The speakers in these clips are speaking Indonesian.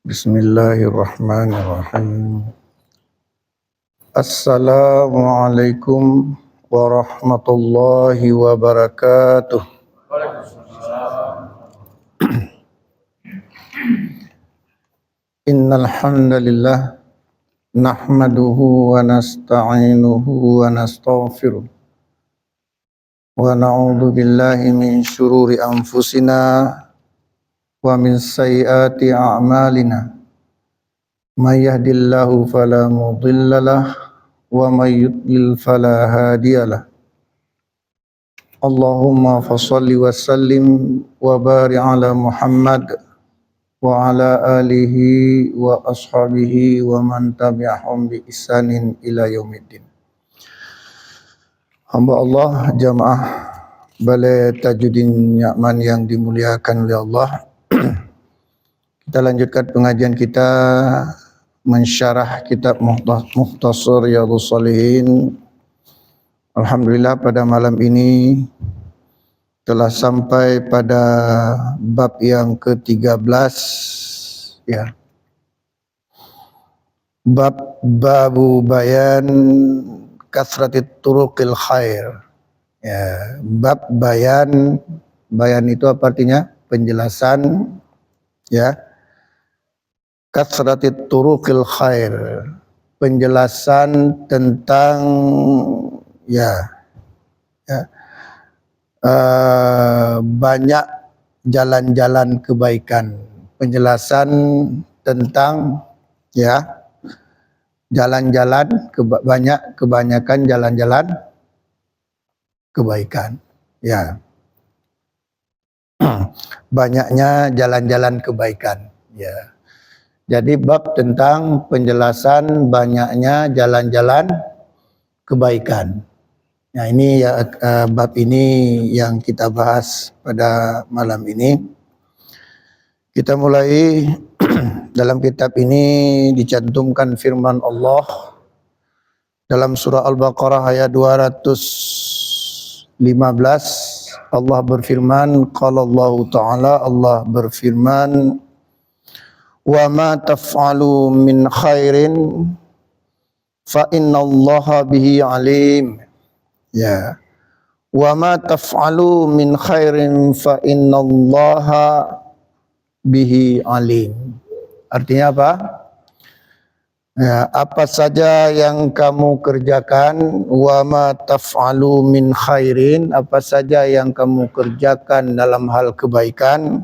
Bismillahirrahmanirrahim. Assalamualaikum warahmatullahi wabarakatuh. Innal hamdalillah nahmaduhu wa nasta'inuhu wa nastaghfiruh wa na'udzu billahi min syururi anfusina wa min sayyiati a'malina. May yahdihillahu fala mudhillalah wa may yudlil fala hadiyalah. Allahumma fashalli wa sallim wa barik ala Muhammad wa ala alihi wa ashabihi wa man tabi'ahum bi ihsanin ila yaumiddin. Hamba Allah, jamaah Balai Tajuddin Nyaman yang dimuliakan oleh Allah. Kita lanjutkan pengajian kita mensyarah kitab Mukhtasar Riyadhus Shalihin. Alhamdulillah pada malam ini telah sampai pada bab yang ke-13 ya. Babu bayan kasratit turuqil khair. Ya, bab bayan itu apa artinya? Penjelasan ya. Kasratit turuqil khair, penjelasan tentang banyak jalan-jalan kebaikan, penjelasan tentang jalan-jalan kebanyakan jalan-jalan kebaikan ya. Banyaknya jalan-jalan kebaikan ya. Jadi bab tentang penjelasan banyaknya jalan-jalan kebaikan. Nah ini ya, bab ini yang kita bahas pada malam ini. Kita mulai dalam kitab ini dicantumkan firman Allah dalam surah Al-Baqarah ayat 215. Allah berfirman, qala Allah Ta'ala, Allah berfirman, wa ma taf'alu min khairin fa innallaha bihi alim. Ya. Wa ma taf'alu min khairin fa innallaha bihi alim. Artinya apa? Ya, apa saja yang kamu kerjakan, wa ma taf'alu min khairin, apa saja yang kamu kerjakan dalam hal kebaikan,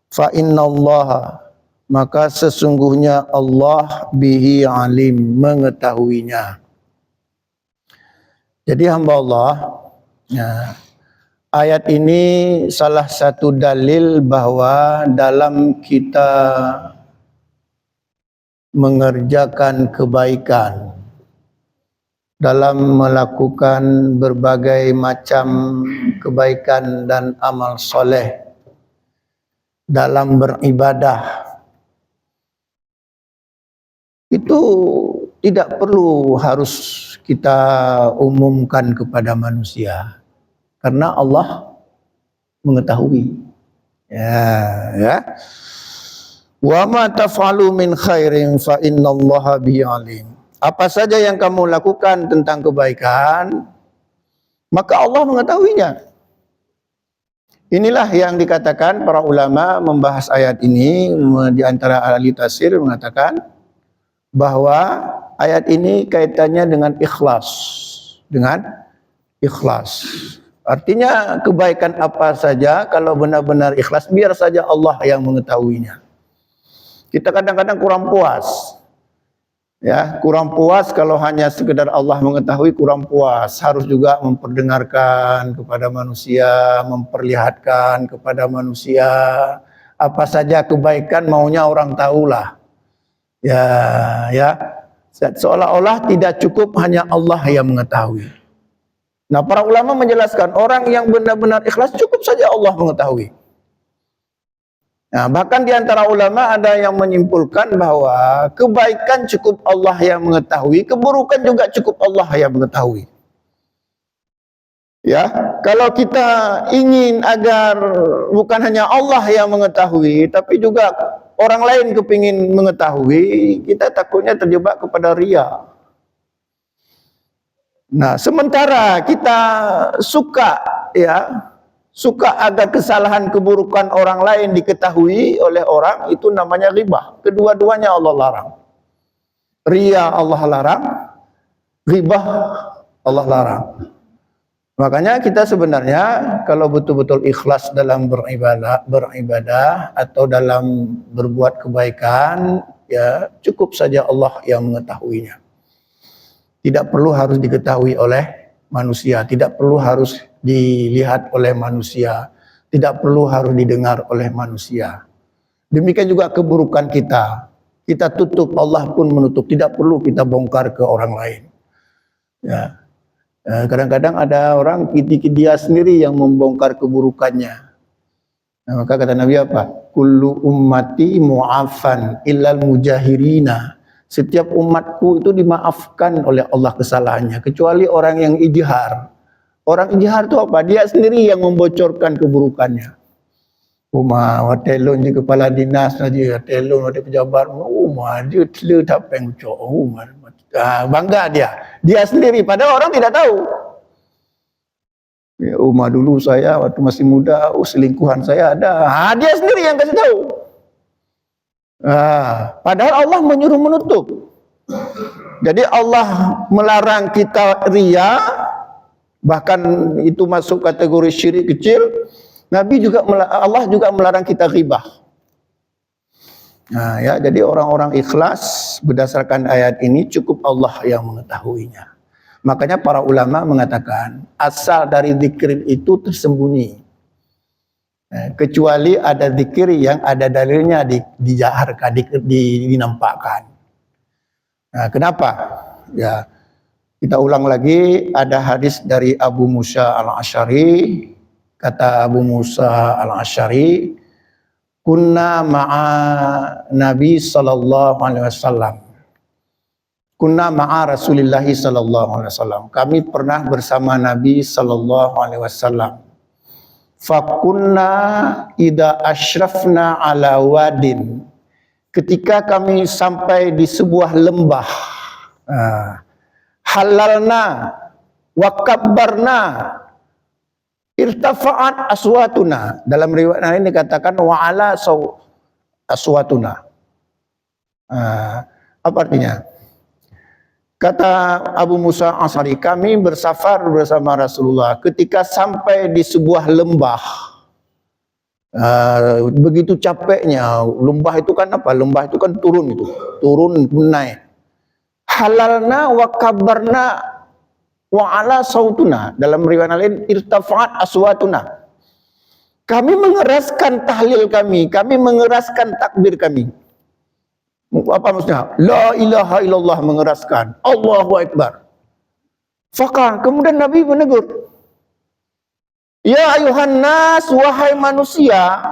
fa innallaha, maka sesungguhnya Allah bihi alim, mengetahuinya. Jadi hamba Allah, ayat ini salah satu dalil bahwa dalam kita mengerjakan kebaikan, dalam melakukan berbagai macam kebaikan dan amal soleh, dalam beribadah, itu tidak perlu harus kita umumkan kepada manusia, karena Allah mengetahui. Ya. Wa ma taf'alu min khairin fa innallaha bihi alim. Apa saja yang kamu lakukan tentang kebaikan, maka Allah mengetahuinya. Inilah yang dikatakan para ulama membahas ayat ini, di antara ahli tafsir mengatakan bahwa ayat ini kaitannya dengan ikhlas. Dengan ikhlas. Artinya kebaikan apa saja kalau benar-benar ikhlas, biar saja Allah yang mengetahuinya. Kita kadang-kadang kurang puas. Ya, kurang puas kalau hanya sekedar Allah mengetahui, kurang puas. Harus juga memperdengarkan kepada manusia, memperlihatkan kepada manusia apa saja kebaikan maunya orang tahulah. Ya, seolah-olah tidak cukup hanya Allah yang mengetahui. Nah, para ulama menjelaskan orang yang benar-benar ikhlas cukup saja Allah mengetahui. Nah, bahkan di antara ulama ada yang menyimpulkan bahwa kebaikan cukup Allah yang mengetahui, keburukan juga cukup Allah yang mengetahui. Ya, kalau kita ingin agar bukan hanya Allah yang mengetahui, tapi juga orang lain kepingin mengetahui, kita takutnya terjebak kepada ria. Nah, sementara kita suka agar kesalahan keburukan orang lain diketahui oleh orang, itu namanya ghibah. Kedua-duanya Allah larang. Ria Allah larang, ghibah Allah larang. Makanya kita sebenarnya kalau betul-betul ikhlas dalam beribadah atau dalam berbuat kebaikan, ya cukup saja Allah yang mengetahuinya. Tidak perlu harus diketahui oleh manusia, tidak perlu harus dilihat oleh manusia, tidak perlu harus didengar oleh manusia. Demikian juga keburukan kita tutup, Allah pun menutup, tidak perlu kita bongkar ke orang lain. Ya. Kadang-kadang ada orang dia sendiri yang membongkar keburukannya. Nah, maka kata Nabi apa? Kullu ummati mu'afan illal mujahirina. Setiap umatku itu dimaafkan oleh Allah kesalahannya, kecuali orang yang ijhar. Orang ijhar itu apa? Dia sendiri yang membocorkan keburukannya. Watelon di kepala dinas saja, watelon ada pejabat, dia telu tapeng cok, bangga dia sendiri, padahal orang tidak tahu. Ya, dulu saya waktu masih muda, selingkuhan saya ada, dia sendiri yang kasih tahu. Padahal Allah menyuruh menutup. Jadi Allah melarang kita ria, bahkan itu masuk kategori syirik kecil. Allah juga melarang kita ghibah. Nah, ya, jadi orang-orang ikhlas berdasarkan ayat ini cukup Allah yang mengetahuinya. Makanya para ulama mengatakan asal dari zikir itu tersembunyi. Kecuali ada zikir yang ada dalilnya dijaharkan, dinampakkan. Nah, kenapa? Ya, kita ulang lagi, ada hadis dari Abu Musa al-Asy'ari. Kata Abu Musa al-Asy'ari, kunna ma'a Nabi sallallahu alaihi wasallam. Kunna ma'a Rasulillah sallallahu alaihi wasallam. Kami pernah bersama Nabi sallallahu alaihi wasallam. Fakunna idza asyrafna ala wadin. Ketika kami sampai di sebuah lembah, halalna wa kabbarna irtafa'at aswatuna. Dalam riwayat lain dikatakan wa ala aswatuna. Apa artinya? Kata Abu Musa al-Asy'ari, kami bersafar bersama Rasulullah. Ketika sampai di sebuah lembah, begitu capeknya. Lembah itu kan apa? Lembah itu kan turun naik. Halalna wa kabarna wa ala sautuna. Dalam riwayat lain irtafa'at aswatuna. Kami mengeraskan tahlil kami mengeraskan takbir kami. Apa maksudnya? La ilaha illallah, mengeraskan. Allahu Akbar. Faqal, kemudian Nabi menegur. Ya ayuhan nas, wahai manusia,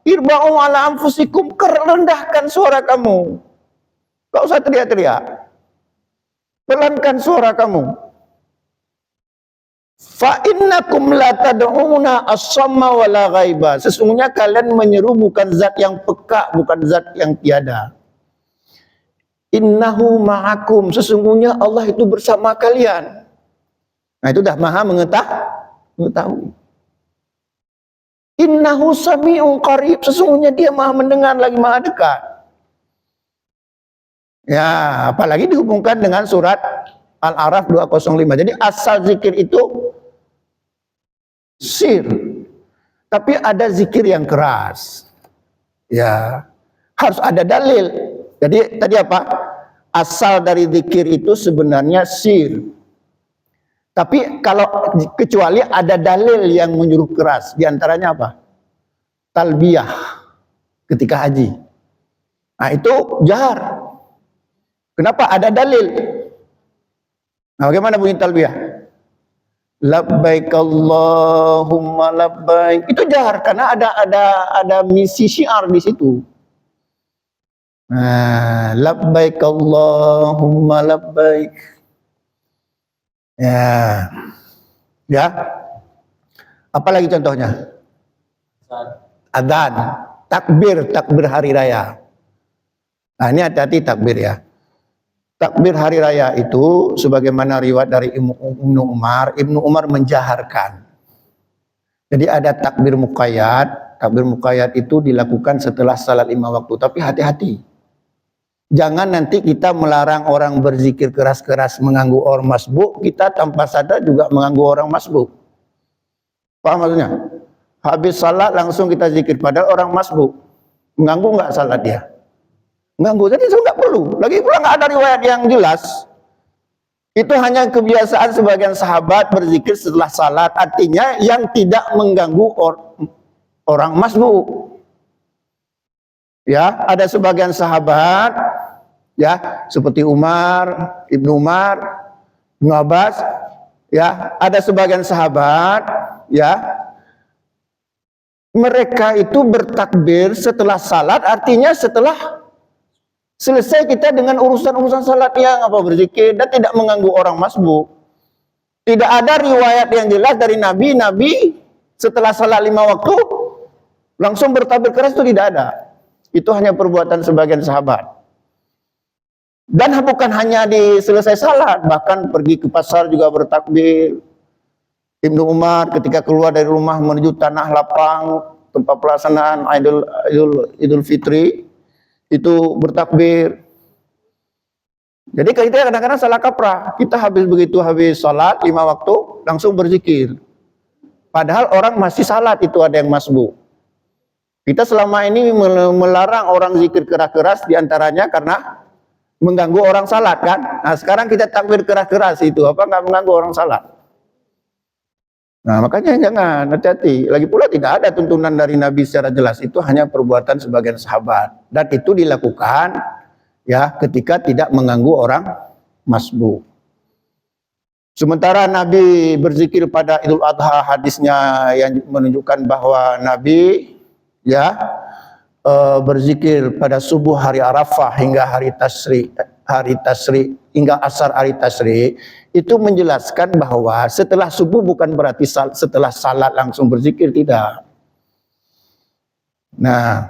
irba'u ala anfusikum, rendahkan suara kamu. Gak usah teriak-teriak. Pelankan suara kamu. Fa innakum la tad'una as-samma wa la ghaiba. Sesungguhnya kalian menyeru bukan zat yang peka, bukan zat yang tiada. Innahu ma'akum, sesungguhnya Allah itu bersama kalian. Nah, itu dah maha mengetahui. Innahu sami'un qarib, sesungguhnya dia maha mendengar lagi maha dekat. Ya, apalagi dihubungkan dengan surat Al-A'raf 205. Jadi asal zikir itu sir. Tapi ada zikir yang keras. Ya, harus ada dalil. Jadi tadi apa? Asal dari zikir itu sebenarnya sir. Tapi kalau kecuali ada dalil yang menyuruh keras, diantaranya apa? Talbiyah ketika haji. Nah, itu jahar. Kenapa? Ada dalil. Nah, bagaimana bunyi talbiyah? Labbaik Allahumma labbaik. Itu jahar karena ada misi syiar di situ. Labbaik Allahumma labbaik. Ya. Apalagi contohnya? Adzan, takbir hari raya. Nah, ini hati-hati takbir ya. Takbir hari raya itu sebagaimana riwayat dari Ibnu Umar menjaharkan. Jadi ada takbir muqayyad. Takbir muqayyad itu dilakukan setelah salat 5 waktu. Tapi hati-hati. Jangan nanti kita melarang orang berzikir keras-keras mengganggu orang masbuk, kita tanpa sadar juga mengganggu orang masbuk. Paham maksudnya? Habis salat langsung kita zikir, padahal orang masbuk. Mengganggu nggak salat dia? Mengganggu, jadi itu nggak perlu. Lagi pula nggak ada riwayat yang jelas. Itu hanya kebiasaan sebagian sahabat berzikir setelah salat, artinya yang tidak mengganggu orang masbuk. Ya, ada sebagian sahabat, ya, seperti Ibnu Umar, Ibnu Abbas, ya, ada sebagian sahabat, ya, mereka itu bertakbir setelah salat, artinya setelah selesai kita dengan urusan-urusan salat yang berzikir dan tidak mengganggu orang masbuk. Tidak ada riwayat yang jelas dari Nabi setelah salat 5 waktu langsung bertakbir keras, itu tidak ada. Itu hanya perbuatan sebagian sahabat. Dan bukan hanya di selesai salat, bahkan pergi ke pasar juga bertakbir. Ibnu Umar ketika keluar dari rumah menuju tanah lapang tempat pelaksanaan Idul Fitri itu bertakbir. Jadi kita kadang-kadang salah kaprah. Kita habis salat 5 waktu langsung berzikir. Padahal orang masih salat, itu ada yang masbuk. Kita selama ini melarang orang zikir keras-keras diantaranya karena mengganggu orang salat kan. Nah sekarang kita takbir keras-keras itu nggak mengganggu orang salat. Nah makanya jangan, hati-hati. Lagi pula tidak ada tuntunan dari Nabi secara jelas, itu hanya perbuatan sebagian sahabat. Dan itu dilakukan ya ketika tidak mengganggu orang masbuk. Sementara Nabi berzikir pada Idul Adha, hadisnya yang menunjukkan bahwa Nabi ya berzikir pada subuh hari Arafah hingga hari Tasyrik hingga asar hari Tasyrik, itu menjelaskan bahwa setelah subuh bukan berarti setelah salat langsung berzikir, tidak. Nah,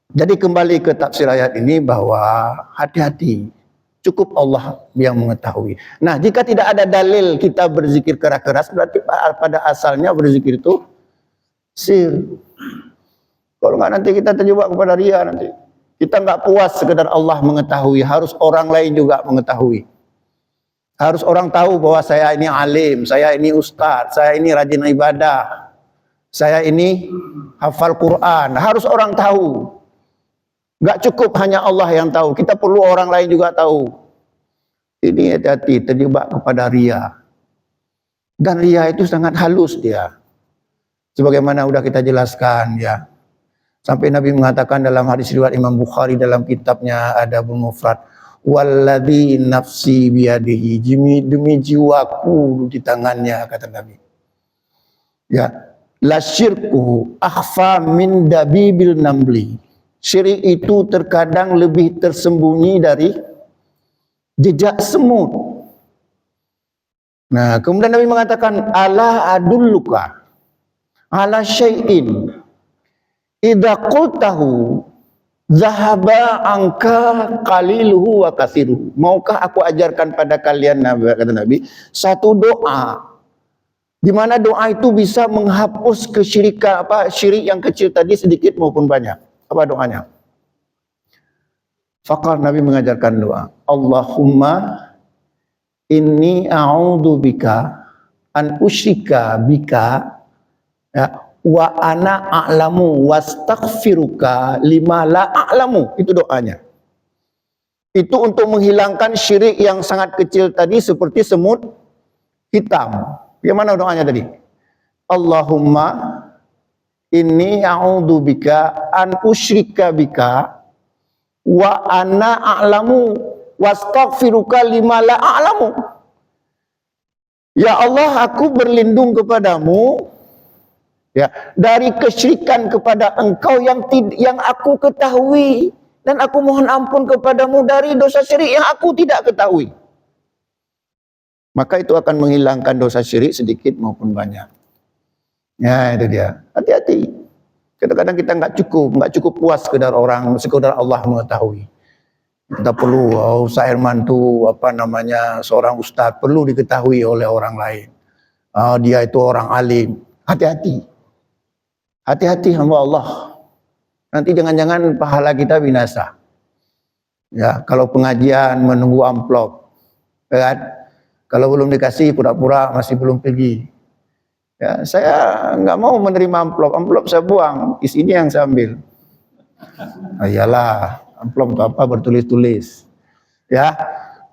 jadi kembali ke tafsir ayat ini bahwa hati-hati, cukup Allah yang mengetahui. Nah, jika tidak ada dalil kita berzikir keras-keras, berarti pada asalnya berzikir itu sir. Kalau nggak nanti kita terjebak kepada ria nanti. Kita nggak puas sekedar Allah mengetahui, harus orang lain juga mengetahui. Harus orang tahu bahwa saya ini alim, saya ini ustadz, saya ini rajin ibadah, saya ini hafal Quran. Harus orang tahu. Nggak cukup hanya Allah yang tahu, kita perlu orang lain juga tahu. Ini hati-hati, terjebak kepada ria. Dan ria itu sangat halus dia. Sebagaimana udah kita jelaskan ya. Sampai Nabi mengatakan dalam hadis riwayat Imam Bukhari dalam kitabnya Adabul Mufrad, walladzi nafsi biyadihi, demi jiwaku di tangannya, kata Nabi. Ya, la syirku akhfa min dabibil namli. Syirik itu terkadang lebih tersembunyi dari jejak semut. Nah, kemudian Nabi mengatakan, ala adulluka ala syai'in idza qultahu zahaba angka qaliluhu wa katsiruhu. Maukah aku ajarkan pada kalian, kata Nabi, satu doa di mana doa itu bisa menghapus kesyirikan, syirik yang kecil tadi sedikit maupun banyak. Apa doanya? Faqal, Nabi mengajarkan doa, Allahumma inni a'udzubika an usyrika bika ya, wa ana a'lamu wastaghfiruka lima la a'lamu. Itu doanya. Itu untuk menghilangkan syirik yang sangat kecil tadi seperti semut hitam. Bagaimana doanya tadi? Allahumma inni a'udzubika an usyrika bika wa ana a'lamu wastaghfiruka lima la a'lamu. Ya Allah, aku berlindung kepadamu ya dari kesyirikan kepada Engkau yang aku ketahui, dan aku mohon ampun kepadamu dari dosa syirik yang aku tidak ketahui. Maka itu akan menghilangkan dosa syirik sedikit maupun banyak. Ya, itu dia. Hati-hati. Kadang-kadang kita nggak cukup puas sekedar Allah mengetahui. Kita perlu, Ustaz Herman itu seorang ustaz, perlu diketahui oleh orang lain. Dia itu orang alim. Hati-hati. Hati-hati hamba Allah. Nanti jangan-jangan pahala kita binasa. Ya, kalau pengajian menunggu amplop, kan? Kalau belum dikasih pura-pura masih belum pergi. Ya, saya nggak mau menerima amplop saya buang, isinya yang saya ambil. Iyalah, amplop itu apa bertulis-tulis. Ya.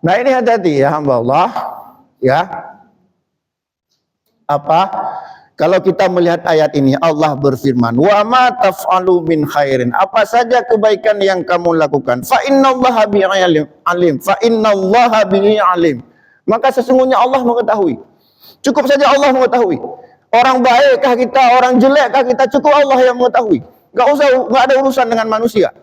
Nah, ini hati-hati ya hamba Allah. Ya. Kalau kita melihat ayat ini, Allah berfirman, "Wa ma taf'alu min khairin." Apa saja kebaikan yang kamu lakukan, fa innallaha bihi alim. Fa innallaha bihi alim. Maka sesungguhnya Allah mengetahui. Cukup saja Allah mengetahui. Orang baikkah kita, orang jelekkah kita, cukup Allah yang mengetahui. Enggak ada urusan dengan manusia.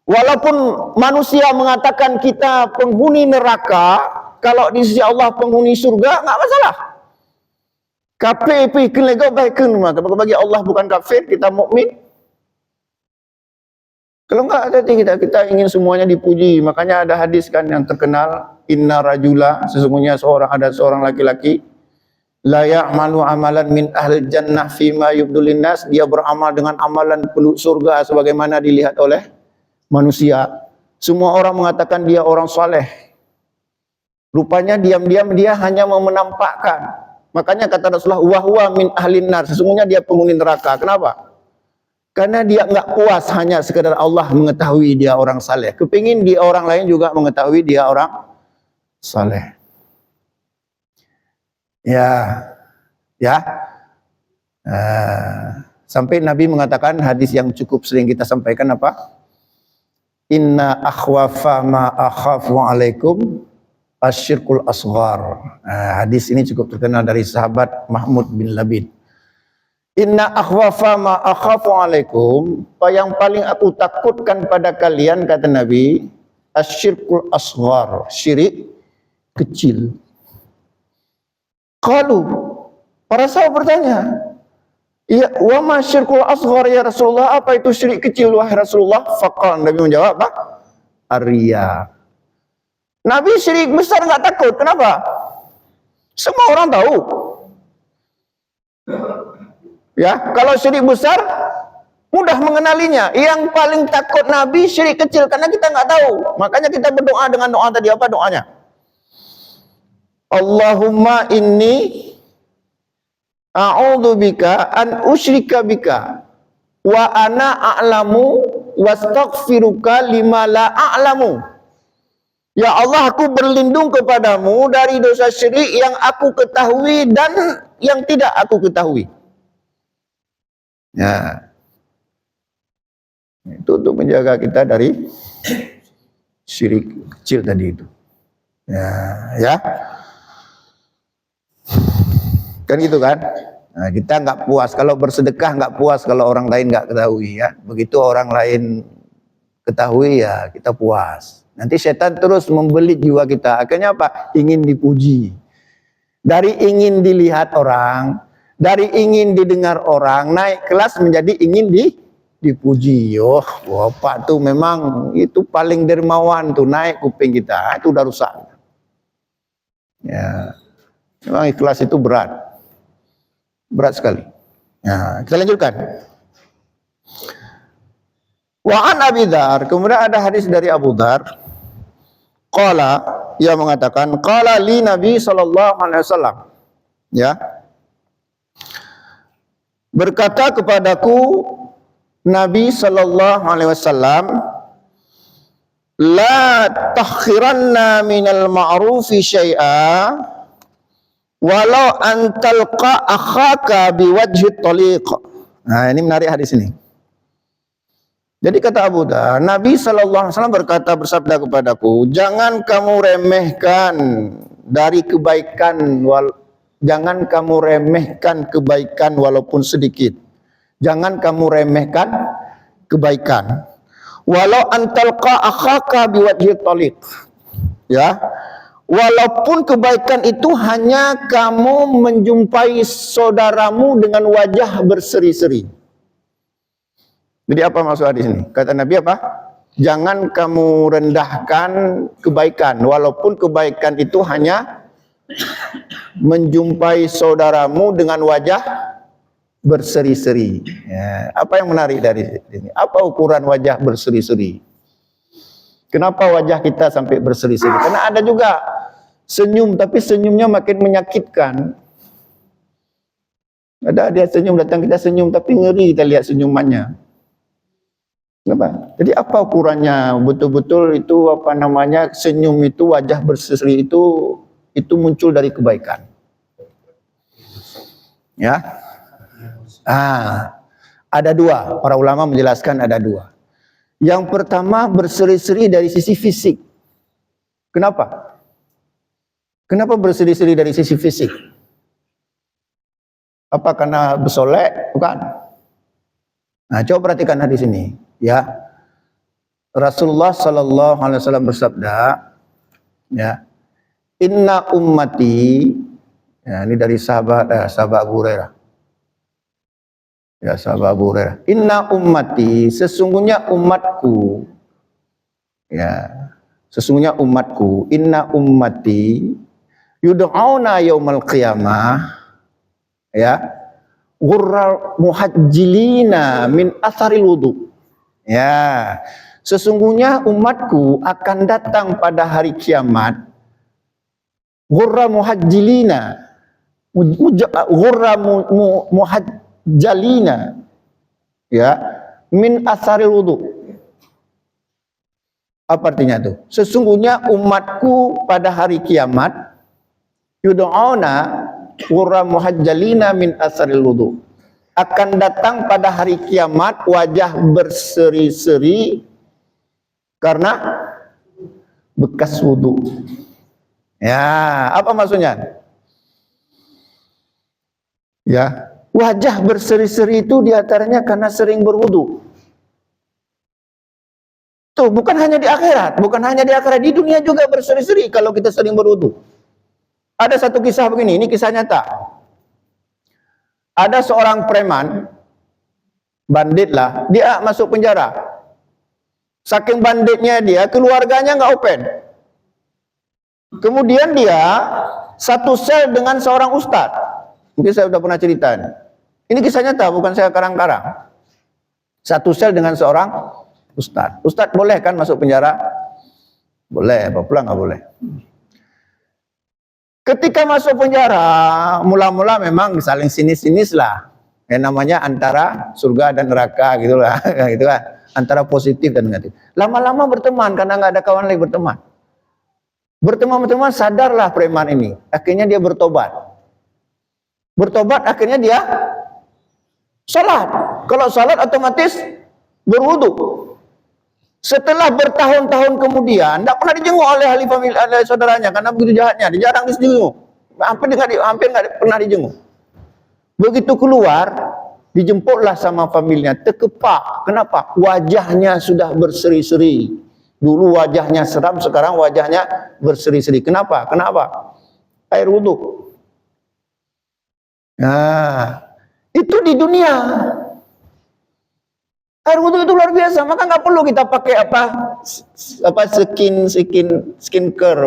Walaupun manusia mengatakan kita penghuni neraka, kalau di sisi Allah penghuni surga, enggak masalah. Kafir pikir lego baikkan maka bagi Allah bukan kafir, kita mukmin. Kalau enggak kita ingin semuanya dipuji. Makanya ada hadis kan yang terkenal, inna rajula, sesungguhnya ada seorang laki-laki, la ya'malu amalan min ahli jannah fima yubdulin nas, dia beramal dengan amalan penduduk surga sebagaimana dilihat oleh manusia. Semua orang mengatakan dia orang saleh. Rupanya diam-diam dia hanya mau menampakkan. Makanya kata Rasulullah, wa huwa min ahlin nar, sesungguhnya dia penghuni neraka. Kenapa? Karena dia enggak puas hanya sekedar Allah mengetahui dia orang saleh. Kepingin dia orang lain juga mengetahui dia orang saleh. Sampai Nabi mengatakan hadis yang cukup sering kita sampaikan apa? Inna akhwafa ma akhafu alaikum asyirkul asghar. Hadis ini cukup terkenal dari sahabat Mahmud bin Labid. Inna akhwafa ma akhafu alaikum, yang paling aku takutkan pada kalian, kata Nabi, asyirkul asghar, syirik kecil. Qalu, para sahabat bertanya, ya, wa ma syirkul asghar ya Rasulullah, apa itu syirik kecil wahai Rasulullah? Faqala, Nabi menjawab apa? Ar-riya. Nabi syirik besar nggak takut. Kenapa? Semua orang tahu. Ya, kalau syirik besar mudah mengenalinya. Yang paling takut Nabi syirik kecil karena kita nggak tahu. Makanya kita berdoa dengan doa tadi, apa doanya? Allahumma inni a'udzubika an usyrika bika wa ana a'lamu wastaghfiruka lima la a'lamu. Ya Allah, aku berlindung kepadamu dari dosa syirik yang aku ketahui dan yang tidak aku ketahui. Ya. Itu untuk menjaga kita dari syirik kecil tadi itu. Ya. Kan gitu kan? Nah, kita nggak puas kalau bersedekah, nggak puas kalau orang lain nggak ketahui ya. Begitu orang lain ketahui ya kita puas. Nanti setan terus membelit jiwa kita. Akhirnya apa? Ingin dipuji. Dari ingin dilihat orang, dari ingin didengar orang, naik kelas menjadi ingin dipuji. Bapak tuh memang itu paling dermawan tuh, naik kuping kita. Itu udah rusak. Ya. Memang ikhlas itu berat. Berat sekali. Ya, kita lanjutkan. Wa an Abi Dzar, kemudian ada hadis dari Abu Dzar. Qala, ia mengatakan, qala li Nabi sallallahu alaihi wasallam. Ya. Berkata kepadaku Nabi sallallahu alaihi wasallam, la takhiranna minal ma'rufi syai'a walau an talqa akhaka biwajhi taliq. Nah, ini menarik hadis ini. Jadi kata Abu Dzar, Nabi SAW bersabda kepadaku, jangan kamu remehkan dari kebaikan, jangan kamu remehkan kebaikan walaupun sedikit. Jangan kamu remehkan kebaikan. Walau antalqa akhaka biwajhi taliq. Ya. Walaupun kebaikan itu hanya kamu menjumpai saudaramu dengan wajah berseri-seri. Jadi apa maksud hadis ini? Kata Nabi apa? Jangan kamu rendahkan kebaikan, walaupun kebaikan itu hanya menjumpai saudaramu dengan wajah berseri-seri. Ya, apa yang menarik dari ini? Apa ukuran wajah berseri-seri? Kenapa wajah kita sampai berseri-seri? Karena ada juga senyum, tapi senyumnya makin menyakitkan. Ada dia senyum, datang kita senyum, tapi ngeri kita lihat senyumannya. Kenapa? Jadi apa ukurannya? Betul-betul itu apa namanya, senyum itu, wajah berseri itu muncul dari kebaikan. Ya. Ada dua, para ulama menjelaskan ada dua. Yang pertama berseri-seri dari sisi fisik. Kenapa? Kenapa berseri-seri dari sisi fisik? Apa karena bersolek? Bukan. Nah, coba perhatikan hadis ini, ya. Rasulullah sallallahu alaihi wasallam bersabda, ya. Inna ummati, ya, ini dari sahabat Abu Hurairah. Ya, sahabat Abu Hurairah. Inna ummati, sesungguhnya umatku. Ya, sesungguhnya umatku. Inna ummati yud'auna yaumal qiyamah, ya, ghurral muhajjilina min atharil wudu. Ya, sesungguhnya umatku akan datang pada hari kiamat ghurral muhajjilina, ghurral muhajjalina, ya, min atharil wudu. Apa artinya itu? Sesungguhnya umatku pada hari kiamat yud'auna ghurral muhajjalina min atharil wudu, akan datang pada hari kiamat wajah berseri-seri karena bekas wudu. Ya, apa maksudnya? Ya, wajah berseri-seri itu diantaranya karena sering berwudu. Tuh, bukan hanya di akhirat, di dunia juga berseri-seri kalau kita sering berwudu. Ada satu kisah begini, ini kisah nyata. Ada seorang preman, bandit lah, dia masuk penjara. Saking banditnya dia, keluarganya nggak open. Kemudian dia satu sel dengan seorang ustadz. Mungkin saya sudah pernah cerita. Ini kisah nyata, bukan saya karang-karang. Satu sel dengan seorang ustadz. Ustadz boleh kan masuk penjara? Boleh, apa pula nggak boleh. Ketika masuk penjara, mula-mula memang saling sinis-sinis lah. Yang namanya antara surga dan neraka gitulah, gitu kan. Antara positif dan negatif. Lama-lama berteman karena nggak ada kawan lagi berteman. Berteman-teman sadarlah preman ini. Akhirnya dia bertobat. Bertobat akhirnya dia sholat. Kalau sholat otomatis berwudu. Setelah bertahun-tahun kemudian, tidak pernah dijenguk oleh ahli famili, oleh saudaranya karena begitu jahatnya, dia jarang dijenguk, hampir nggak pernah dijenguk. Begitu keluar, dijemputlah sama familinya, terkepak. Kenapa? Wajahnya sudah berseri-seri. Dulu wajahnya seram, sekarang wajahnya berseri-seri. Kenapa? Kenapa? Air wudhu. Nah, itu di dunia. Air wudhu itu luar biasa, maka nggak perlu kita pakai apa skincare,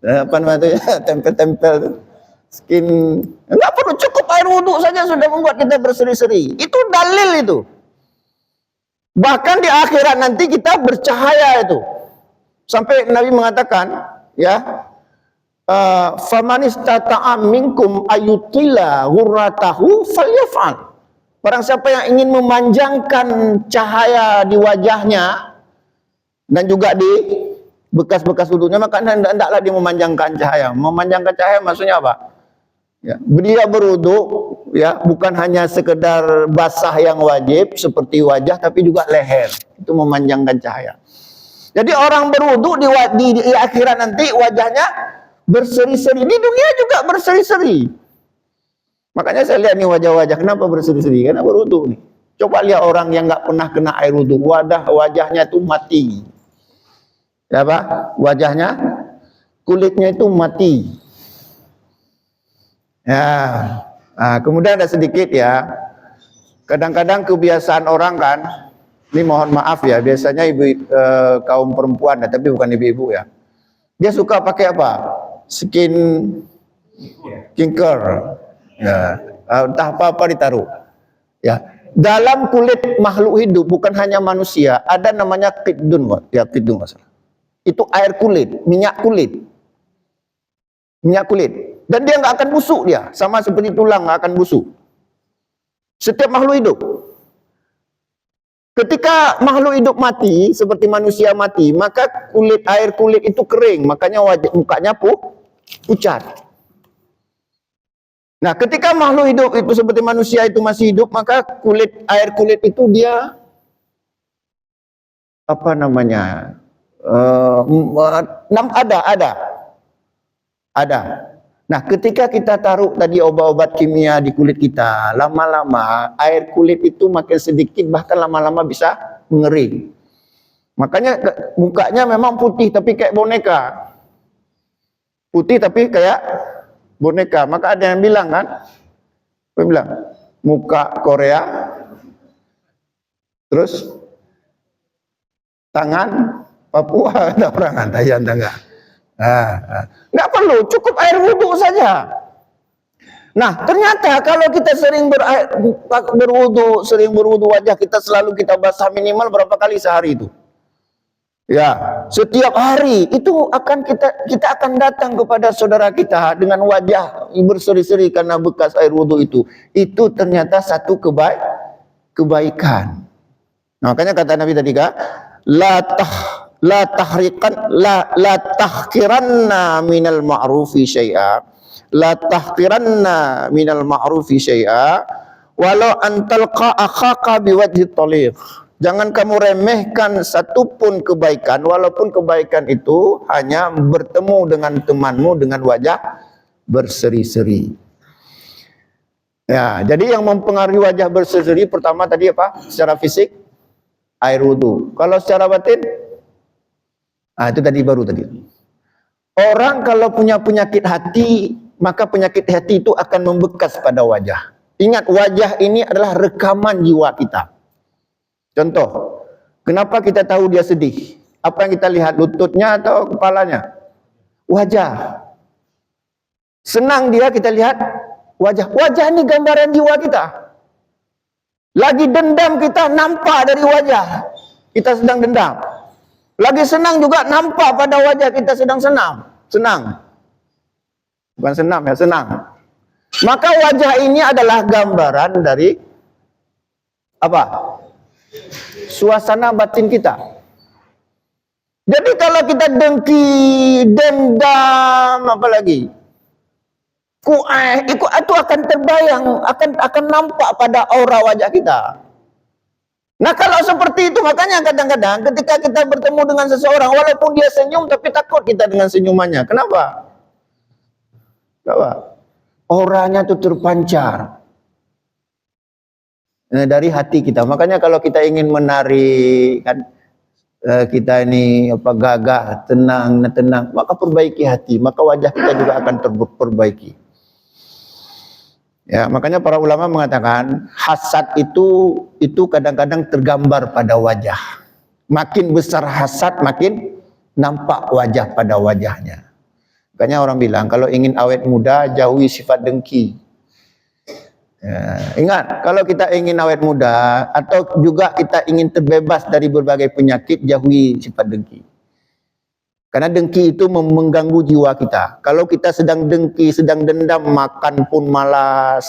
apa namanya, tempel-tempel skin, nggak perlu, cukup air wudhu saja sudah membuat kita berseri-seri. Itu dalil itu. Bahkan di akhirat nanti kita bercahaya itu. Sampai Nabi mengatakan, ya, famanistata'a minkum ayutila ghurratahu falyaf'al. Barang siapa yang ingin memanjangkan cahaya di wajahnya dan juga di bekas-bekas wudunya, maka hendaklah dia memanjangkan cahaya. Memanjangkan cahaya maksudnya apa? Ya, dia berwudu, ya, bukan hanya sekedar basah yang wajib seperti wajah, tapi juga leher. Itu memanjangkan cahaya. Jadi orang berwudu di akhirat nanti wajahnya berseri-seri. Di dunia juga berseri-seri. Makanya saya lihat nih wajah-wajah, kenapa berseri-seri? Karena berwudu nih. Coba lihat orang yang nggak pernah kena air wudu, wajahnya itu mati. Ya, Pak? Wajahnya, kulitnya itu mati. Ya. Nah, kemudian ada sedikit ya. Kadang-kadang kebiasaan orang kan, Ini mohon maaf ya, biasanya kaum perempuan ya, tapi bukan ibu-ibu ya. Dia suka pakai apa? Skincare. Ya, entah apa-apa ditaruh. Ya, dalam kulit makhluk hidup bukan hanya manusia, ada namanya qidun, ya qidun masalah. Itu air kulit, minyak kulit. Minyak kulit. Dan dia nggak akan busuk dia, sama seperti tulang nggak akan busuk. Setiap makhluk hidup. Ketika makhluk hidup mati, seperti manusia mati, maka air kulit itu kering, makanya mukanya pucat. Nah, ketika makhluk hidup itu seperti manusia itu masih hidup, maka air kulit itu dia apa namanya? Ada. Nah, ketika kita taruh tadi obat-obat kimia di kulit kita, lama-lama air kulit itu makin sedikit, bahkan lama-lama bisa mengering. Makanya mukanya memang putih tapi kayak boneka. Putih tapi kayak boneka. Maka ada yang bilang kan, muka Korea, terus tangan Papua, ada orang Thailand tangga. Nggak perlu, cukup air wudhu saja. Nah, ternyata kalau kita sering berwudhu wajah kita selalu kita basah minimal berapa kali sehari itu? Ya, setiap hari itu kita akan datang kepada saudara kita dengan wajah berseri-seri karena bekas air wudhu itu. Itu ternyata satu kebaikan. Nah, makanya kata Nabi tadi kan, la tahqiranna minal ma'rufi syai'a, la tahqiranna minal ma'rufi syai'a walau antalqa akhaka biwajhi taliq. Jangan kamu remehkan satupun kebaikan, walaupun kebaikan itu hanya bertemu dengan temanmu dengan wajah berseri-seri. Ya, jadi yang mempengaruhi wajah berseri-seri pertama tadi apa? Secara fisik air wudhu. Kalau secara batin, itu baru tadi. Orang kalau punya penyakit hati, maka penyakit hati itu akan membekas pada wajah. Ingat, wajah ini adalah rekaman jiwa kita. Contoh, kenapa kita tahu dia sedih? Apa yang kita lihat, lututnya atau kepalanya? Wajah. Senang dia, kita lihat wajah. Wajah ini gambaran jiwa kita. Lagi dendam kita nampak dari wajah. Kita sedang dendam. Lagi senang juga nampak pada wajah kita sedang senang. Bukan senam ya, senang. Maka wajah ini adalah gambaran dari apa? Suasana batin kita. Jadi kalau kita dengki, dendam, apalagi itu akan terbayang, akan nampak pada aura wajah kita. Nah, kalau seperti itu, makanya kadang-kadang ketika kita bertemu dengan seseorang, walaupun dia senyum, tapi takut kita dengan senyumannya. Kenapa? Auranya itu terpancar dari hati kita. Makanya kalau kita ingin menarik, kan, kita ini gagah, tenang, maka perbaiki hati, maka wajah kita juga akan terperbaiki. Ya, makanya para ulama mengatakan hasad itu kadang-kadang tergambar pada wajah. Makin besar hasad, makin nampak wajah pada wajahnya. Makanya orang bilang kalau ingin awet muda, jauhi sifat dengki. Ya, ingat, kalau kita ingin awet muda atau juga kita ingin terbebas dari berbagai penyakit, jauhi sifat dengki. Karena dengki itu mengganggu jiwa kita. Kalau kita sedang dengki, sedang dendam, makan pun malas,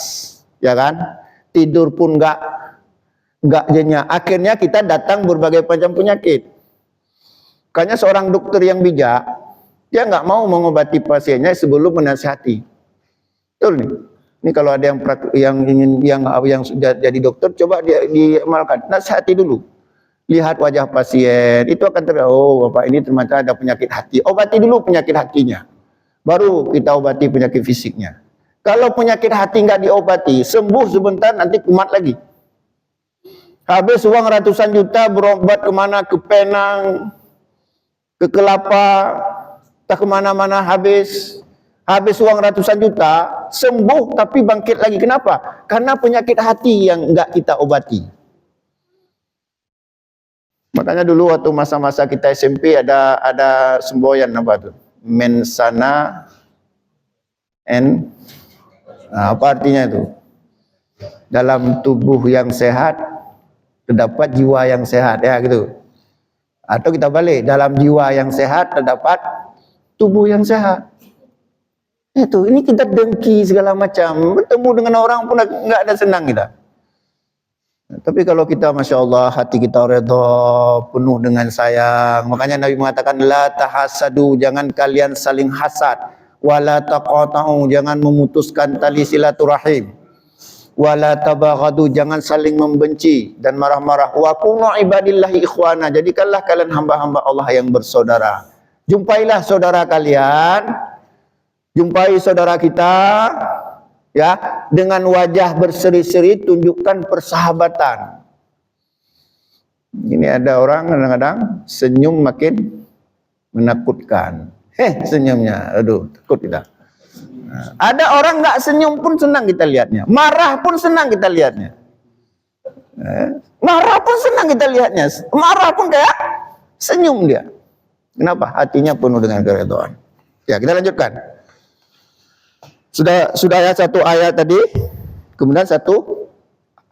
ya kan? Tidur pun enggak nyenyak. Akhirnya kita datang berbagai macam penyakit. Makanya seorang dokter yang bijak, dia nggak mau mengobati pasiennya sebelum menasihati. Betul nih. Ini kalau ada yang sudah jadi dokter, coba dia diamalkan. Nasihati dulu. Lihat wajah pasien, itu akan Bapak ini ternyata ada penyakit hati. Obati dulu penyakit hatinya. Baru kita obati penyakit fisiknya. Kalau penyakit hati nggak diobati, sembuh sebentar nanti kumat lagi. Habis uang ratusan juta berobat kemana, ke Penang, ke Kelapa, tak kemana-mana habis uang ratusan juta, sembuh tapi bangkit lagi. Kenapa? Karena penyakit hati yang nggak kita obati. Makanya dulu waktu masa-masa kita SMP ada semboyan apa tuh? Mensana and apa artinya itu? Dalam tubuh yang sehat terdapat jiwa yang sehat, ya gitu. Atau kita balik, dalam jiwa yang sehat terdapat tubuh yang sehat. Itu, ini kita dengki segala macam, bertemu dengan orang pun nggak ada senang kita. Tapi kalau kita, Masya Allah, hati kita redha, penuh dengan sayang. Makanya Nabi mengatakan, la tahasadu, jangan kalian saling hasad. Wala taqata'u, jangan memutuskan tali silaturahim. Wala tabaghadu, jangan saling membenci dan marah-marah. Wa kunu ibadillahi ikhwana, jadikanlah kalian hamba-hamba Allah yang bersaudara. Jumpailah saudara kalian, jumpai saudara kita, ya, dengan wajah berseri-seri, tunjukkan persahabatan. Ini ada orang kadang-kadang senyum makin menakutkan. Senyumnya, aduh, takut kita. Ada orang nggak senyum pun senang kita lihatnya, marah pun senang kita lihatnya. Marah pun senang kita lihatnya, marah pun kayak senyum dia. Kenapa? Hatinya penuh dengan keridhaan. Ya, kita lanjutkan. Sudah ya satu ayat tadi, kemudian satu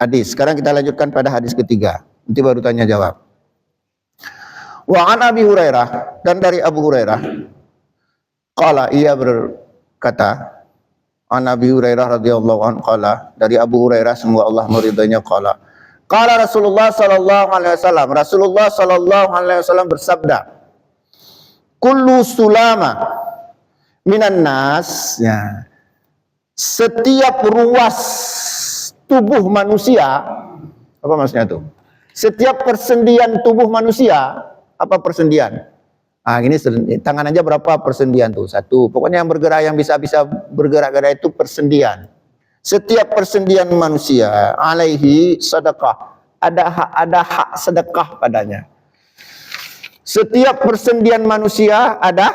hadis. Sekarang kita lanjutkan pada hadis ketiga. Nanti baru tanya jawab. Wa an Abi Hurairah, dan dari Abu Hurairah, qala, ia berkata, an Abi Hurairah radhiyallahu anhu qala, dari Abu Hurairah semoga Allah meridainya, qala Rasulullah sallallahu alaihi wasallam, Rasulullah sallallahu alaihi wasallam bersabda, kullu sulama minan nas, ya, setiap ruas tubuh manusia, apa maksudnya itu? Setiap persendian tubuh manusia, apa persendian? Ini tangan aja berapa persendian tuh? Satu. Pokoknya yang bergerak, yang bisa bergerak-gerak itu persendian. Setiap persendian manusia alaihi sedekah, ada hak sedekah padanya. Setiap persendian manusia ada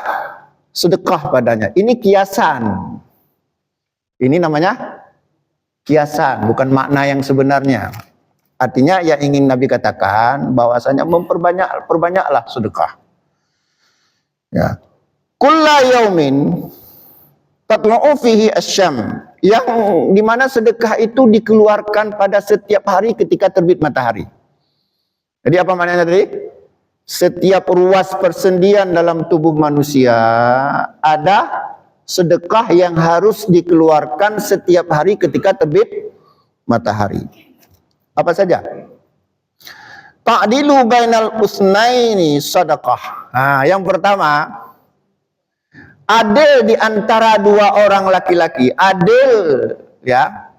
sedekah padanya. Ini kiasan. Ini namanya kiasan, bukan makna yang sebenarnya. Artinya yang ingin Nabi katakan bahwasanya perbanyaklah sedekah. Ya. Kulla yaumin tatlu'u fihi asyam, yang dimana sedekah itu dikeluarkan pada setiap hari ketika terbit matahari. Jadi apa maknanya tadi? Setiap ruas persendian dalam tubuh manusia ada sedekah yang harus dikeluarkan setiap hari ketika terbit matahari. Apa saja? Ta'dilu bainal usnaini sadaqah. Yang pertama, adil di antara dua orang laki-laki. Adil, ya.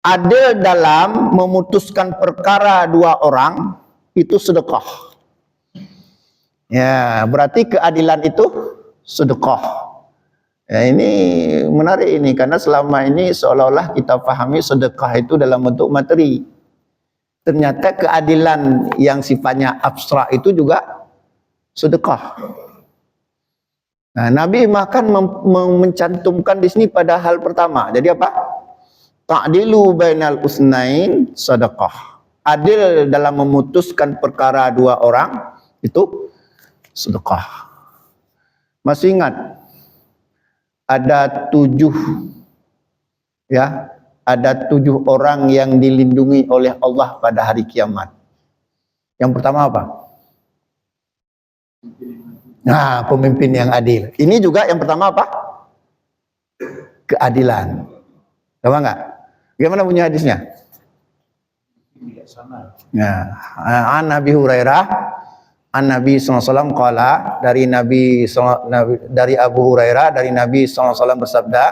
Adil dalam memutuskan perkara dua orang itu sedekah. Ya, berarti keadilan itu sedekah. Ya, ini menarik ini, karena selama ini seolah-olah kita pahami sedekah itu dalam bentuk materi. Ternyata keadilan yang sifatnya abstrak itu juga sedekah. Nah, Nabi bahkan mencantumkan di sini pada hal pertama. Jadi apa? Ta'dilu bainal usnain sedekah. Adil dalam memutuskan perkara dua orang itu sedekah. Masih ingat? Ada 7, ya, ada 7 orang yang dilindungi oleh Allah pada hari kiamat. Yang pertama apa? Pemimpin yang adil. Ini juga yang pertama apa? Keadilan. Tahu nggak? Gimana bunyi hadisnya? Nah, an Nabi Hurairah, an Nabi SAW qala, dari dari Abu Hurairah, dari Nabi SAW bersabda,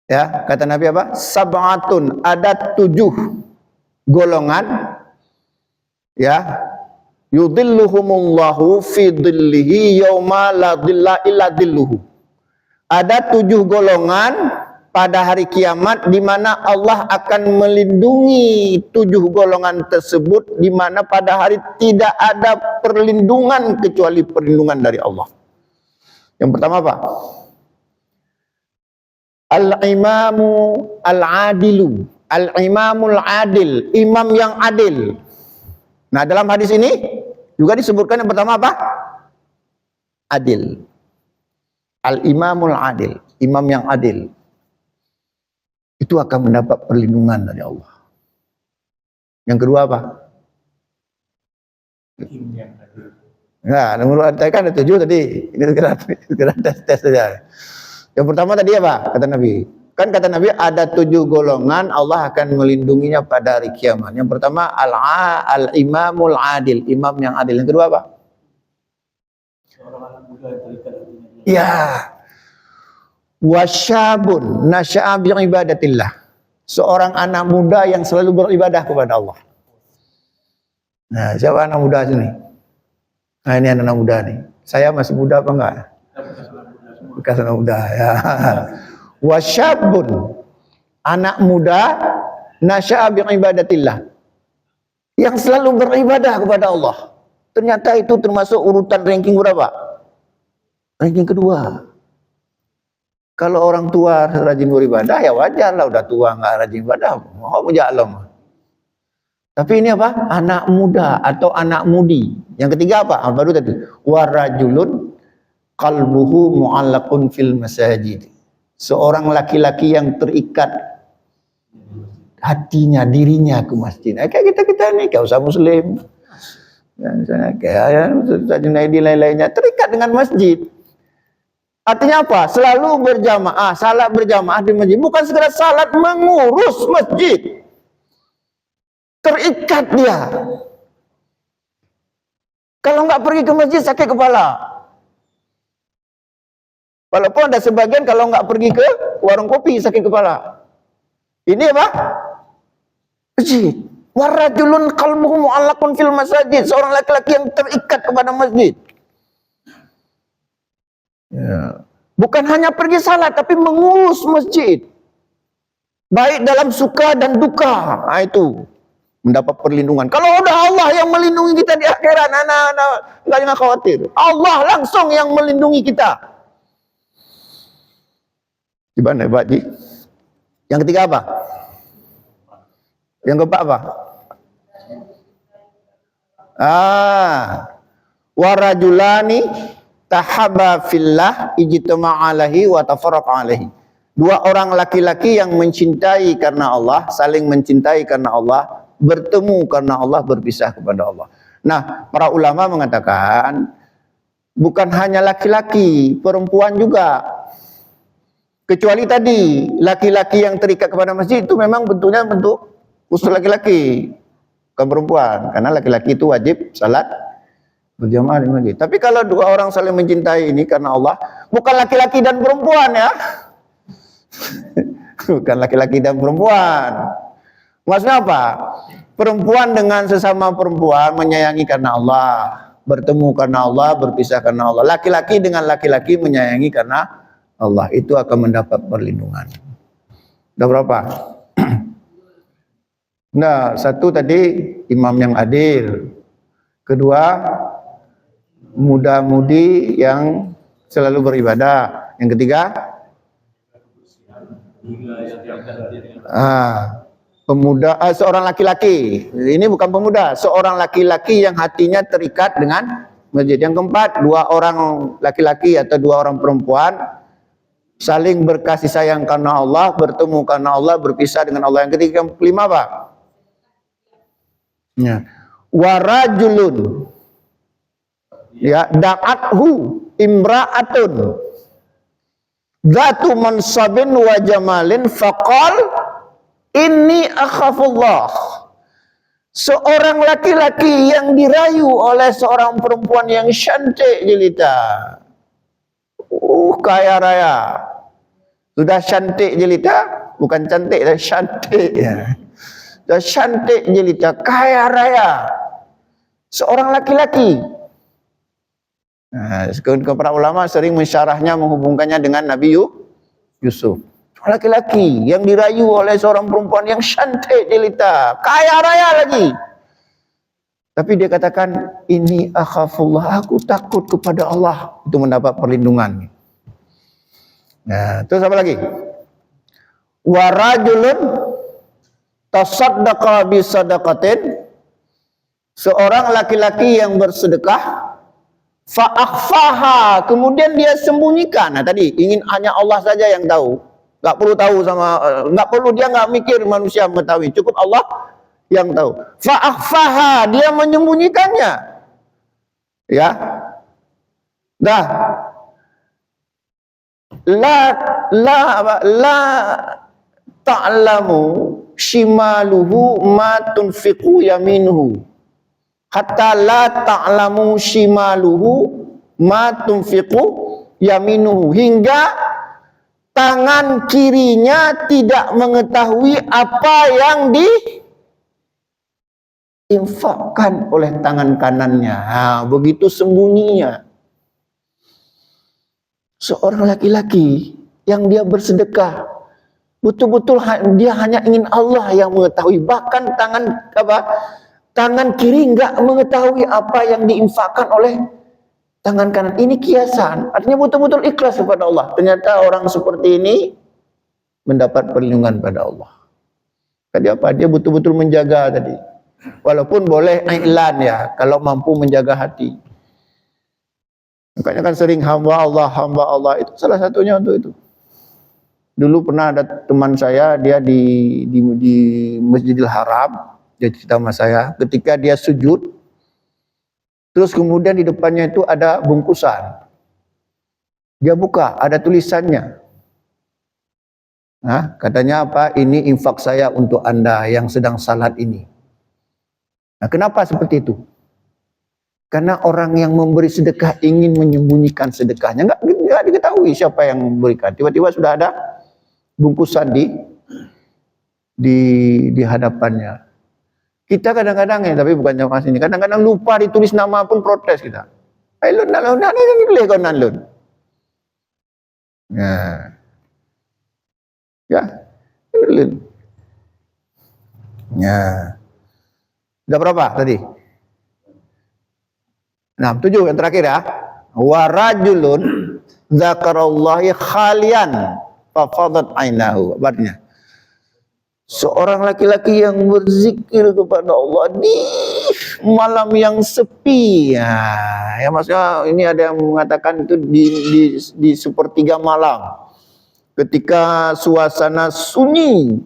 ya, kata Nabi apa? Sab'atun, ada 7 golongan, ya, yudhilluhumullahu fi dhillihi yauma la dhilla illa dhilluhu. Ada 7 golongan pada hari kiamat di mana Allah akan melindungi 7 golongan tersebut, di mana pada hari tidak ada perlindungan kecuali perlindungan dari Allah. Yang pertama apa? Al-imamu al-adilu. Al-imamul adil, imam yang adil. Nah, dalam hadis ini juga disebutkan yang pertama apa? Adil. Al-imamul adil, imam yang adil. Itu akan mendapat perlindungan dari Allah. Yang kedua apa? Nah, menurut saya kan ada 7 tadi. Ini segera tes saja. Yang pertama tadi apa? Kata Nabi. Kan kata Nabi ada 7 golongan Allah akan melindunginya pada hari kiamat. Yang pertama al-imamul adil, imam yang adil. Yang kedua apa? Seorang anak muda yang terikat hatinya. Ya. Wasyabun nasya'a bi'ibadatillah. Seorang anak muda yang selalu beribadah kepada Allah. Nah, siapa anak muda sini? Nah, ini anak muda nih. Saya masih muda apa enggak? Bekas anak muda ya. Wasyabun, anak muda nasya'a bi'ibadatillah, yang selalu beribadah kepada Allah. Ternyata itu termasuk urutan ranking berapa? Ranking kedua. Kalau orang tua rajin beribadah ya wajar lah, udah tua nggak rajin ibadah, mau mujalom. Tapi ini apa? Anak muda atau anak mudi. Yang ketiga apa? Baru tadi. Warajulun qalbuhu mu'allaqun fil masajid. Seorang laki-laki yang terikat hatinya, dirinya ke masjid. Kayak kita nih, gak usah muslim. Ya, misalnya kayak Ustaz Junaidi lain-lainnya terikat dengan masjid. Artinya apa? Selalu berjamaah, salat berjamaah di masjid. Bukan sekedar salat, mengurus masjid. Terikat dia. Kalau nggak pergi ke masjid sakit kepala. Walaupun ada sebagian kalau nggak pergi ke warung kopi sakit kepala. Ini apa? Masjid. Warajulun qalbuhu mu'allaqun fil masajid. Seorang laki-laki yang terikat kepada masjid. Ya. Bukan hanya pergi salat, tapi mengurus masjid. Baik dalam suka dan duka. Nah, itu mendapat perlindungan. Kalau udah Allah yang melindungi kita di akhirat, anak-anak nggak jangan khawatir. Allah langsung yang melindungi kita. Gimana Pak Ji? Yang ketiga apa? Yang keempat apa? Warajulani tahaba fillah ijtama'a alaihi wa tafarraqa alaihi. 2 orang laki-laki yang mencintai karena Allah, saling mencintai karena Allah, bertemu karena Allah, berpisah kepada Allah. Nah, para ulama mengatakan bukan hanya laki-laki, perempuan juga. Kecuali tadi laki-laki yang terikat kepada masjid itu memang bentuknya bentuk khusus laki-laki, bukan perempuan. Karena laki-laki itu wajib salat berjamaah di masjid. Tapi kalau 2 orang saling mencintai ini karena Allah, bukan laki-laki dan perempuan ya. Bukan laki-laki dan perempuan. Maksudnya apa? Perempuan dengan sesama perempuan menyayangi karena Allah, bertemu karena Allah, berpisah karena Allah. Laki-laki dengan laki-laki menyayangi karena Allah, itu akan mendapat perlindungan. Udah berapa? Nah, 1 tadi imam yang adil. Kedua, muda-mudi yang selalu beribadah. Yang ketiga, pemuda, seorang laki-laki. Ini bukan pemuda, seorang laki-laki yang hatinya terikat dengan masjid. Yang keempat, 2 orang laki-laki atau 2 orang perempuan saling berkasih sayang karena Allah, bertemu karena Allah, berpisah dengan Allah. Yang ketiga, kelima apa? Ya. Warajulun, ya, da'athu imra'atun dzatu mansabin wa jamalin faqal inni akhafullah. Seorang laki-laki yang dirayu oleh seorang perempuan yang cantik jelita, kaya raya. Sudah cantik jelita, bukan cantik, dah cantik ya. Sudah cantik jelita, kaya raya. Seorang laki-laki. Nah, para ulama sering mensyarahnya, menghubungkannya dengan Nabi Yusuf. Laki-laki yang dirayu oleh seorang perempuan yang cantik jelita, kaya raya lagi. Tapi dia katakan, ini akhafullah, aku takut kepada Allah, untuk mendapat perlindungan. Nah, terus apa lagi? Warajulun tasaddaqa bi sadaqatin seorang laki-laki yang bersedekah fa'akhfaha, kemudian dia sembunyikan. Nah tadi ingin hanya Allah saja yang tahu, nggak perlu tahu sama, nggak perlu, dia nggak mikir manusia mengetahui, cukup Allah yang tahu. Fa'akhfaha, dia menyembunyikannya, ya. Dah, la ta'lamu shimaluhu ma tunfiqu yaminuhu hatta la ta'lamu shimaluhu ma tunfiqu yaminuhu, hingga tangan kirinya tidak mengetahui apa yang diinfakkan oleh tangan kanannya. Nah, begitu sembunyinya seorang laki-laki yang dia bersedekah, betul-betul dia hanya ingin Allah yang mengetahui. Bahkan tangan kiri nggak mengetahui apa yang diinfakkan oleh tangan kanan. Ini kiasan, artinya betul-betul ikhlas kepada Allah. Ternyata orang seperti ini mendapat perlindungan pada Allah. Tadi apa? Dia betul-betul menjaga tadi. Walaupun boleh iklan ya, kalau mampu menjaga hati. Makanya kan sering hamba Allah, itu salah satunya untuk itu. Dulu pernah ada teman saya, dia di Masjidil Haram, dia cerita sama saya, ketika dia sujud, terus kemudian di depannya itu ada bungkusan. Dia buka, ada tulisannya. Nah, katanya apa? Ini infak saya untuk Anda yang sedang salat ini. Nah, kenapa seperti itu? Karena orang yang memberi sedekah ingin menyembunyikan sedekahnya, nggak diketahui siapa yang memberikan. Tiba-tiba sudah ada bungkusan di hadapannya. Kita kadang-kadang ya, tapi bukan jamaah sini. Kadang-kadang lupa ditulis nama pun protes kita. Ayo nalun, ini boleh kau nalun. Nah, ya, nalun. Ya, udah berapa tadi? 6, 7 yang terakhir ya. Wa rajulun dzakarallahi khalian fafadat ainahu. Artinya seorang laki-laki yang berzikir kepada Allah di malam yang sepi. Ya maksudnya ini ada yang mengatakan itu di sepertiga malam. Ketika suasana sunyi,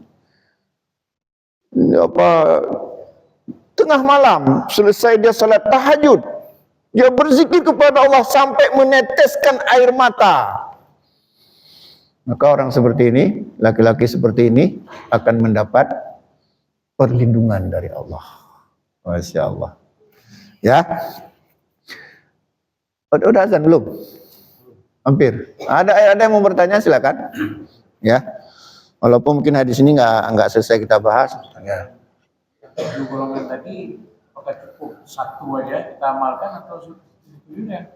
tengah malam, selesai dia salat tahajud, dia berzikir kepada Allah sampai meneteskan air mata. Maka orang seperti ini, laki-laki seperti ini akan mendapat perlindungan dari Allah. Masya Allah. Ya. Udah azan belum? Hampir. Ada yang mau bertanya silakan. Ya. Walaupun mungkin hadis ini nggak selesai kita bahas. Ya. Golongan tadi apakah cukup satu aja kita amalkan atau seluruhnya?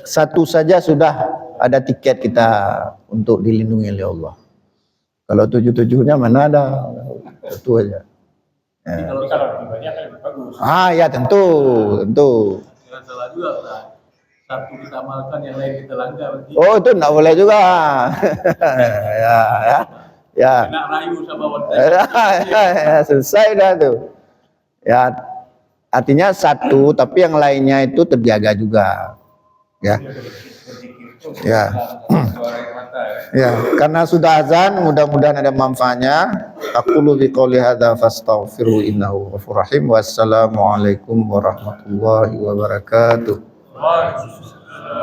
Satu saja sudah ada tiket kita untuk dilindungi oleh Allah. Kalau 7-7-nya mana ada, satu aja. Ya. Kalau banyak kan lebih bagus. Ya tentu. Jangan salah juga lah. Satu kita amalkan, yang lain kita langgar. Oh itu enggak boleh juga. ya. Enak rayu sama wanita. Ya, selesai dah tuh. Ya, artinya satu, tapi yang lainnya itu terjaga juga. Ya. Ya, karena sudah azan, mudah-mudahan ada manfaatnya. Aqulu biqouli hadza fastaghfiru innahu ghafurur rahim. Wassalamualaikum warahmatullahi wabarakatuh.